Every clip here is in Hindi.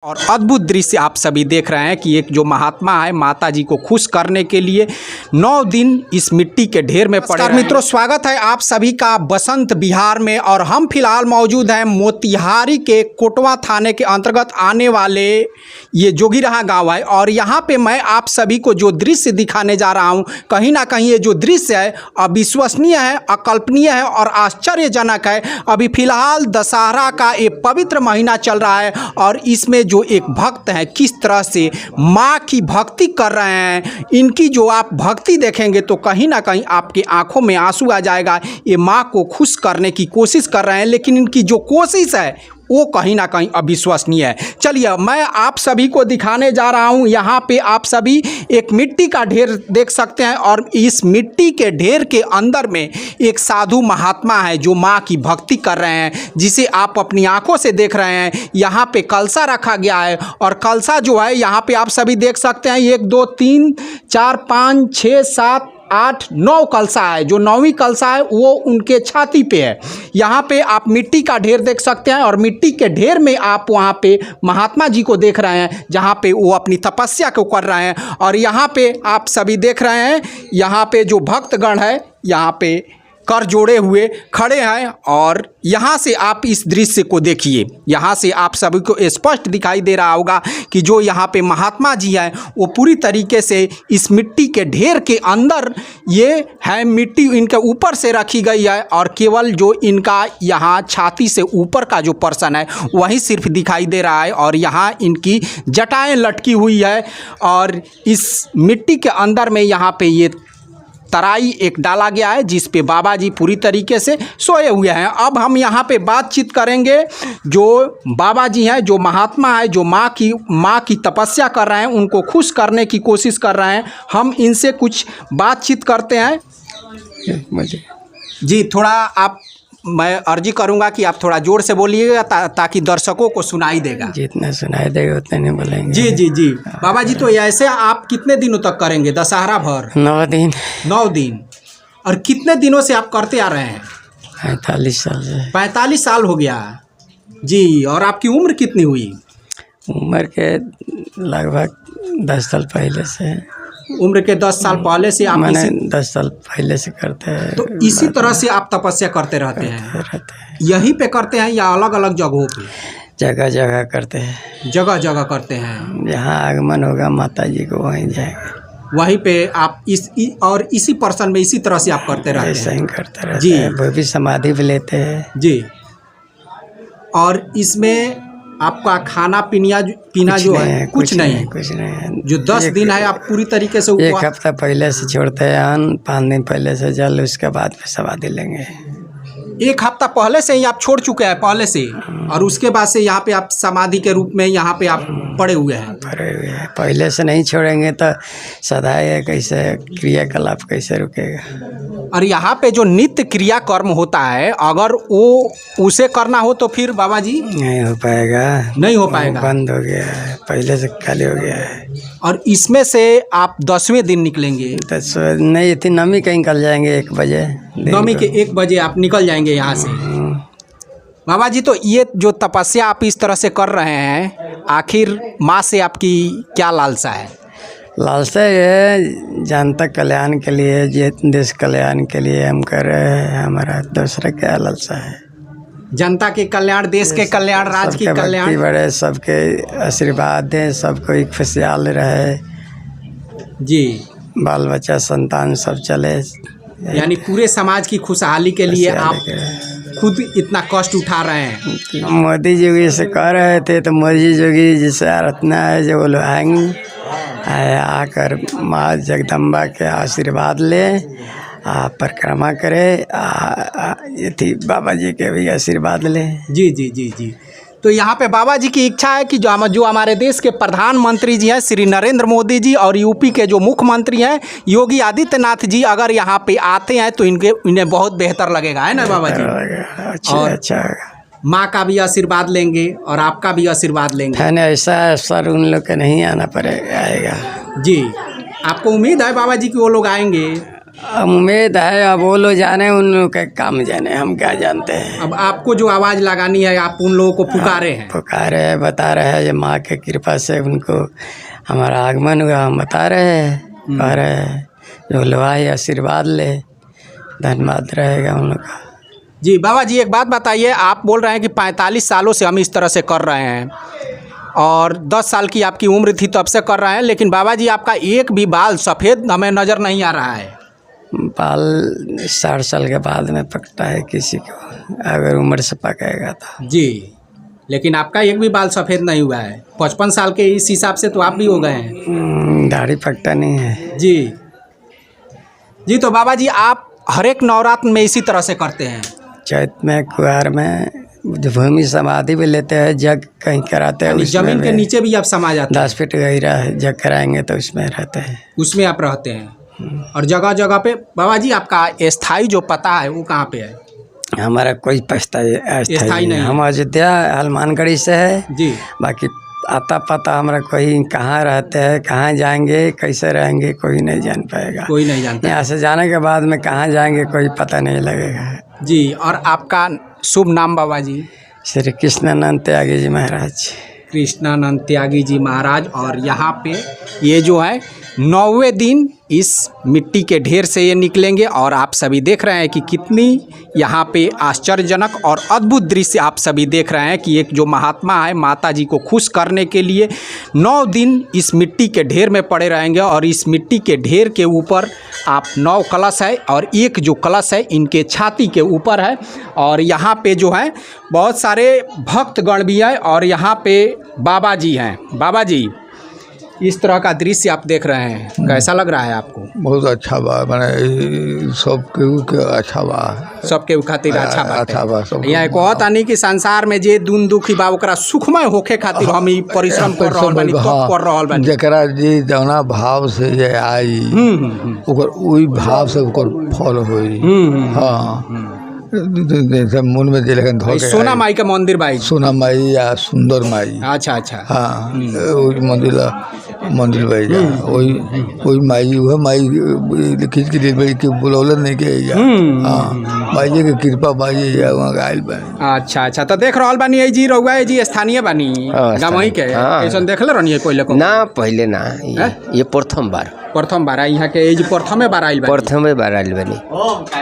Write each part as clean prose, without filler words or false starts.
और अद्भुत दृश्य आप सभी देख रहे हैं कि एक जो महात्मा है माता जी को खुश करने के लिए 9 दिन इस मिट्टी के ढेर में पड़े हैं। मित्रों, स्वागत है आप सभी का बसंत बिहार में। और हम फिलहाल मौजूद हैं मोतिहारी के कोटवा थाने के अंतर्गत आने वाले ये जोगीरहा गांव है। और यहाँ पे मैं आप सभी को जो दृश्य दिखाने जा रहा हूँ, कहीं ना कहीं ये जो दृश्य है अविश्वसनीय है, अकल्पनीय है और आश्चर्यजनक है। अभी फिलहाल दशहरा का ये पवित्र महीना चल रहा है और इसमें जो एक भक्त हैं किस तरह से माँ की भक्ति कर रहे हैं। इनकी जो आप भक्ति देखेंगे तो कहीं ना कहीं आपकी आंखों में आंसू आ जाएगा। ये माँ को खुश करने की कोशिश कर रहे हैं, लेकिन इनकी जो कोशिश है वो कहीं ना कहीं अविश्वसनीय है। चलिए मैं आप सभी को दिखाने जा रहा हूँ। यहाँ पे आप सभी एक मिट्टी का ढेर देख सकते हैं और इस मिट्टी के ढेर के अंदर में एक साधु महात्मा है जो माँ की भक्ति कर रहे हैं, जिसे आप अपनी आंखों से देख रहे हैं। यहाँ पे कलसा रखा गया है और कलसा जो है यहाँ पे आप सभी देख सकते हैं 1 2 3 4 5 6 7 8 9 कलसा है। जो 9वीं कलसा है वो उनके छाती पे है। यहाँ पे आप मिट्टी का ढेर देख सकते हैं और मिट्टी के ढेर में आप वहाँ पे महात्मा जी को देख रहे हैं, जहाँ पे वो अपनी तपस्या को कर रहे हैं। और यहाँ पे आप सभी देख रहे हैं, यहाँ पे जो भक्तगण है यहाँ पे कर जोड़े हुए खड़े हैं। और यहाँ से आप इस दृश्य को देखिए, यहाँ से आप सभी को स्पष्ट दिखाई दे रहा होगा कि जो यहाँ पे महात्मा जी हैं वो पूरी तरीके से इस मिट्टी के ढेर के अंदर, ये है मिट्टी इनके ऊपर से रखी गई है और केवल जो इनका यहाँ छाती से ऊपर का जो पर्सन है वही सिर्फ दिखाई दे रहा है। और यहाँ इनकी जटाएं लटकी हुई है और इस मिट्टी के अंदर में यहाँ पे ये तराई एक डाला गया है जिस पे बाबा जी पूरी तरीके से सोए हुए हैं। अब हम यहाँ पे बातचीत करेंगे जो बाबा जी हैं, जो महात्मा है, जो माँ की तपस्या कर रहे हैं, उनको खुश करने की कोशिश कर रहे हैं। हम इनसे कुछ बातचीत करते हैं। मुझे जी थोड़ा आप, मैं अर्जी करूंगा कि आप थोड़ा जोर से बोलिएगा ताकि दर्शकों को सुनाई देगा। जितना सुनाई देगा उतना नहीं बोलेंगे। जी जी जी बाबा जी, तो ऐसे आप कितने दिनों तक करेंगे दशहरा भर? 9 दिन। 9 दिन। और कितने दिनों से आप करते आ रहे हैं? 45 साल से। 45 साल हो गया जी। और आपकी उम्र कितनी हुई? उम्र के लगभग 10 साल पहले से। उम्र के 10 साल पहले से आप मैंने 10 साल पहले से करते हैं। तो इसी तरह से आप तपस्या करते रहते हैं? यहीं पे करते हैं या अलग अलग जगहों पे? जगह जगह करते हैं। जगह जगह करते हैं। जहाँ आगमन होगा माता जी को वहीं जाएंगे। वहीं पे आप और इसी पर्सन में इसी तरह से आप करते रहते हैं? ऐसा ही करते रहते जी। हैं। वो भी समाधि भी लेते हैं जी। और इसमें आपका खाना पीना जो है कुछ नहीं है। जो 10 दिन है आप पूरी तरीके से 1 हफ्ता पहले से छोड़ते हैं अन्न, 5 दिन पहले से जल, उसके बाद में समाधि लेंगे। 1 हफ्ता पहले से ही आप छोड़ चुके हैं पहले से, और उसके बाद से यहाँ पे आप समाधि के रूप में यहाँ पे आप पड़े हुए हैं? पड़े हुए हैं। पहले से नहीं छोड़ेंगे तो सदा है, कैसे क्रियाकलाप कैसे रुकेगा। और यहाँ पे जो नित्य क्रिया कर्म होता है, अगर वो उसे करना हो तो फिर बाबा जी नहीं हो पाएगा। नहीं हो पाएगा, बंद हो गया है, पहले से खाली हो गया है। और इसमें से आप 10वें दिन निकलेंगे? 10 नहीं, इतनी नमी कहीं निकल जाएंगे 1 बजे। नमी के 1 बजे आप निकल जाएंगे यहाँ से? बाबा जी, तो ये जो तपस्या आप इस तरह से कर रहे हैं, आखिर माँ से आपकी क्या लालसा है? लालसा ये जनता कल्याण के लिए, देश कल्याण के लिए हम कर रहे हैं। हमारा दूसरा क्या लालसा है? जनता के कल्याण, देश के कल्याण, राज्य के कल्याण। बड़े सबके आशीर्वाद दें, सबको खुशहाल रहे जी। बाल बच्चा संतान सब चले, यानी पूरे समाज की खुशहाली के लिए आप खुद इतना कष्ट उठा रहे हैं। मोदी जी से कह रहे थे तो मोदी जोगी जैसे आराधना है जो वो लोग आएंगे, आकर माँ जगदम्बा के आशीर्वाद ले, परिक्रमा करे, ये थी बाबा जी के भी आशीर्वाद ले। जी जी जी जी। तो यहाँ पे बाबा जी की इच्छा है कि जो हमारे देश के प्रधानमंत्री जी हैं श्री नरेंद्र मोदी जी, और यूपी के जो मुख्यमंत्री हैं योगी आदित्यनाथ जी, अगर यहाँ पे आते हैं तो इन्हें बहुत बेहतर लगेगा, है ना बाबा जी? अच्छा माँ का भी आशीर्वाद लेंगे और आपका भी आशीर्वाद लेंगे। है ना, ऐसा अवसर उन लोग के नहीं आना पड़ेगा, आएगा। जी। आपको उम्मीद है बाबा जी कि वो लोग आएंगे? उम्मीद है, अब वो लोग जाने, उन लोग के काम जाने, हम क्या जानते हैं। अब आपको जो आवाज़ लगानी है आप उन लोगों को पुकारे हैं? पुकारे हैं, बता रहे हैं, ये माँ के कृपा से उनको हमारा आगमन हुआ, हम बता रहे हैं, कह रहे हैं जो लोग आए आशीर्वाद ले, धन्यवाद रहेगा उन लोग का। जी बाबा जी, एक बात बताइए, आप बोल रहे हैं कि 45 सालों से हम इस तरह से कर रहे हैं और 10 साल की आपकी उम्र थी तब से कर रहे हैं, लेकिन बाबा जी आपका एक भी बाल सफ़ेद हमें नज़र नहीं आ रहा है। बाल 60 साल के बाद में पकता है किसी को, अगर उम्र से पकेगा तो। जी, लेकिन आपका एक भी बाल सफ़ेद नहीं हुआ है। 55 साल के इस हिसाब से तो आप भी हो गए हैं। दाढ़ी पकता नहीं है। जी जी, तो बाबा जी आप हर एक नवरात्र में इसी तरह से करते हैं? चैत में, कुआर में, भूमि समाधि भी लेते हैं, जग कहीं कराते हैं, जमीन के नीचे भी आप समा जाते हैं? 10 फीट गहरा है, जग कराएंगे तो उसमें रहते हैं। उसमें आप रहते हैं? और जगह जगह पे बाबा जी आपका स्थाई जो पता है वो कहाँ पे है? हमारा कोई स्थाई स्थाई नहीं है। हम अयोध्या हनुमानगढ़ी से है जी। बाकी आता पता हमारा कोई कहाँ रहते हैं, कहाँ जाएंगे, कैसे रहेंगे, कोई नहीं जान पाएगा। कोई नहीं जानता। यहाँ से जाने के बाद में कहाँ जाएंगे कोई पता नहीं लगेगा। जी, और आपका शुभ नाम बाबा जी? श्री कृष्णानंद त्यागी जी महाराज। कृष्णानंद त्यागी जी महाराज। और यहाँ पे ये जो है 9वें दिन इस मिट्टी के ढेर से ये निकलेंगे और आप सभी देख रहे हैं कि कितनी यहाँ पे आश्चर्यजनक और अद्भुत दृश्य आप सभी देख रहे हैं कि एक जो महात्मा है माता जी को खुश करने के लिए 9 दिन इस मिट्टी के ढेर में पड़े रहेंगे। और इस मिट्टी के ढेर के ऊपर आप 9 कलश है और एक जो कलश है इनके छाती के ऊपर है। और यहाँ पे जो है बहुत सारे भक्तगण भी हैं और यहाँ पे बाबा जी हैं। बाबा जी, इस तरह का दृश्य आप देख रहे हैं, कैसा लग रहा है आपको? बहुत अच्छा बा, मैंने सबके अच्छा बा, सबके खातिर अच्छा अच्छा बा सब। यहाँ कहत आनी कि संसार में जे दुन दुखी बा ओकरा सुखमय होखे खातिर हम ई परिश्रम कर रहल बानी, तप कर रहल बानी। जकरा जी जौना भाव से जे आई ओकर वही भाव से ओकर फल होई। हाँ, जैसे मन में जे लगन धो के सोना माई का मंदिर भाई? सोना माई या सुंदर माई। अच्छा अच्छा। हाँ, वही मंदिर भाई जा, वही माई, वह माई खींच के बड़ी के बुलौलन नहीं के जा। हाँ, माई जी के कृपा बाई जा वहाँ गायल बनी। अच्छा अच्छा, तो देख रहल बानी जी रउआ जी स्थानीय बानी गामई के? ऐसा देखले रहनी है कोई ना? पहले ना, ये प्रथम बार यहाँ के एज प्रथमे बार आइल बानी? प्रथमे बार आइल बनी।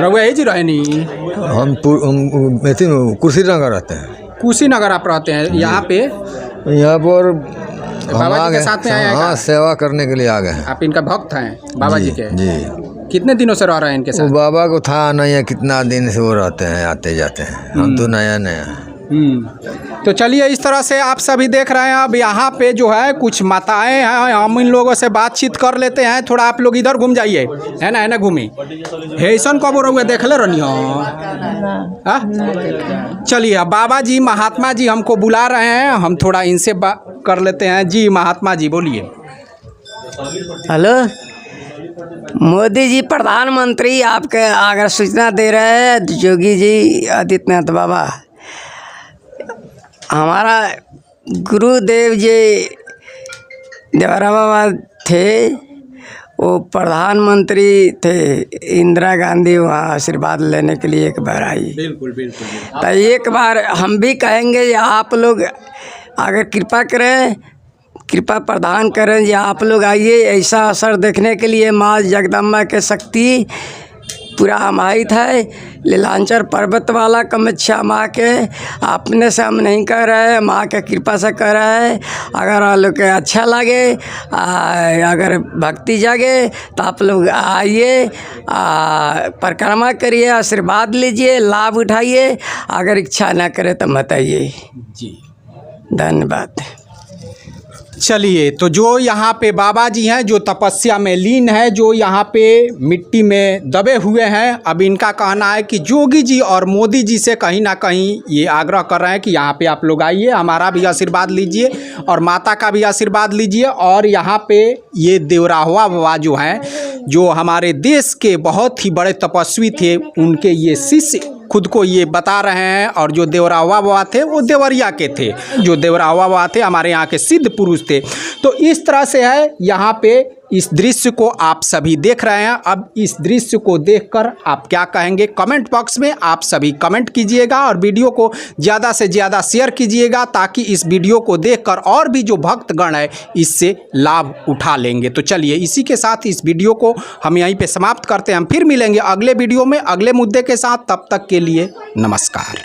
रउआ एज रहनी? हम कुशीनगर रहते हैं। कुशीनगर आप रहते हैं? यहाँ पे यहाँ पर बाबा जी के साथ में आए हैं? हाँ, सेवा करने के लिए आ गए हैं। आप इनका भक्त हैं बाबा जी के? जी। कितने दिनों से रह रहे हैं इनके साथ? वो बाबा को था नहीं है, कितना दिन से वो रहते हैं, आते जाते हैं। हम तो नया नया। तो चलिए, इस तरह से आप सभी देख रहे हैं। अब यहाँ पे जो है कुछ माताएं हैं, हम इन लोगों से बातचीत कर लेते हैं। थोड़ा आप लोग इधर घूम जाइए, है ना घूमी हेसन कब रहुए देख ले रही हो? चलिए, अब बाबा जी महात्मा जी हमको बुला रहे हैं, हम थोड़ा इनसे बात कर लेते हैं। जी महात्मा जी बोलिए। हेलो, मोदी जी प्रधानमंत्री आपके आगे सूचना दे रहे हैं, योगी जी आदित्यनाथ बाबा। हमारा गुरुदेव जी देवरा बाबा थे, वो प्रधानमंत्री थे। इंदिरा गांधी वहाँ आशीर्वाद लेने के लिए एक बार आई। बिल्कुल बिल्कुल। तो एक बार हम भी कहेंगे आप लोग अगर कृपा करें, कृपा प्रदान करें जी, आप लोग आइए ऐसा असर देखने के लिए। माँ जगदम्बा के शक्ति पूरा समाहित है। लीलांचल पर्वत वाला कामाख्या माँ के अपने से हम नहीं कह रहे हैं, माँ के कृपा से कह रहे हैं। अगर आप लोग के अच्छा लगे, अगर भक्ति जागे तो आप लोग आइए, परिक्रमा करिए, आशीर्वाद लीजिए, लाभ उठाइए। अगर इच्छा ना करे तो मत आइए जी। धन्यवाद। चलिए, तो जो यहाँ पे बाबा जी हैं जो तपस्या में लीन है, जो यहाँ पे मिट्टी में दबे हुए हैं, अब इनका कहना है कि योगी जी और मोदी जी से कहीं ना कहीं ये आग्रह कर रहे हैं कि यहाँ पे आप लोग आइए, हमारा भी आशीर्वाद लीजिए और माता का भी आशीर्वाद लीजिए। और यहाँ पे ये देवराहुआ बाबा जो हैं, जो हमारे देश के बहुत ही बड़े तपस्वी थे, उनके ये शिष्य खुद को ये बता रहे हैं। और जो देवराहुआ बाबा थे वो देवरिया के थे, जो देवराहुआ बाबा थे हमारे यहाँ के सिद्ध पुरुष थे। तो इस तरह से है यहाँ पे इस दृश्य को आप सभी देख रहे हैं। अब इस दृश्य को देखकर आप क्या कहेंगे, कमेंट बॉक्स में आप सभी कमेंट कीजिएगा और वीडियो को ज़्यादा से ज़्यादा शेयर कीजिएगा, ताकि इस वीडियो को देखकर और भी जो भक्तगण है इससे लाभ उठा लेंगे। तो चलिए इसी के साथ इस वीडियो को हम यहीं पे समाप्त करते हैं। हम फिर मिलेंगे अगले वीडियो में अगले मुद्दे के साथ। तब तक के लिए नमस्कार।